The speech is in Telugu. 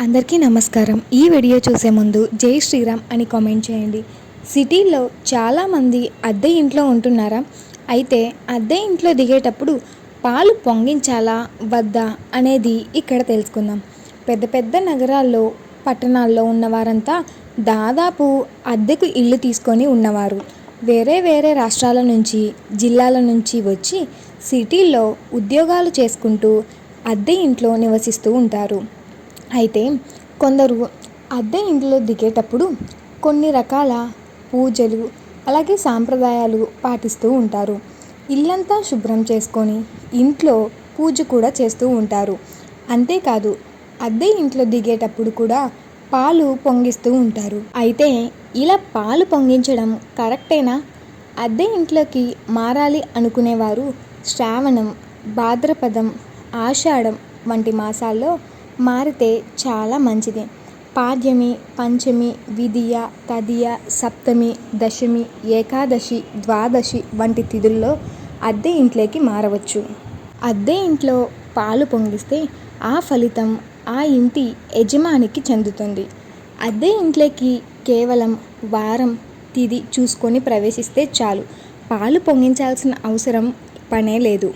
అందరికీ నమస్కారం. ఈ వీడియో చూసే ముందు జై శ్రీరామ్ అని కామెంట్ చేయండి. సిటీలో చాలామంది అద్దె ఇంట్లో ఉంటున్నారా? అయితే అద్దె ఇంట్లో దిగేటప్పుడు పాలు పొంగించాలా వద్దా అనేది ఇక్కడ తెలుసుకుందాం. పెద్ద పెద్ద నగరాల్లో పట్టణాల్లో ఉన్నవారంతా దాదాపు అద్దెకు ఇల్లు తీసుకొని ఉన్నవారు. వేరే వేరే రాష్ట్రాల నుంచి జిల్లాల నుంచి వచ్చి సిటీల్లో ఉద్యోగాలు చేసుకుంటూ అద్దె ఇంట్లో నివసిస్తూ ఉంటారు. అయితే కొందరు అద్దె ఇంట్లో దిగేటప్పుడు కొన్ని రకాల పూజలు అలాగే సాంప్రదాయాలు పాటిస్తూ ఉంటారు. ఇల్లంతా శుభ్రం చేసుకొని ఇంట్లో పూజ కూడా చేస్తూ ఉంటారు. అంతేకాదు అద్దె ఇంట్లో దిగేటప్పుడు కూడా పాలు పొంగిస్తూ ఉంటారు. అయితే ఇలా పాలు పొంగించడం కరెక్టేనా? అద్దె ఇంట్లోకి మారాలి అనుకునేవారు శ్రావణం, భాద్రపదం, ఆషాఢం వంటి మాసాల్లో మారితే చాలా మంచిది. పాడ్యమి, పంచమి, విదియ, తదియ, సప్తమి, దశమి, ఏకాదశి, ద్వాదశి వంటి తిథుల్లో అద్దె ఇంట్లోకి మారవచ్చు. అద్దె ఇంట్లో పాలు పొంగిస్తే ఆ ఫలితం ఆ ఇంటి యజమానికి చెందుతుంది. అద్దె ఇంట్లోకి కేవలం వారం, తిథి చూసుకొని ప్రవేశిస్తే చాలు. పాలు పొంగించాల్సిన అవసరం పనే లేదు.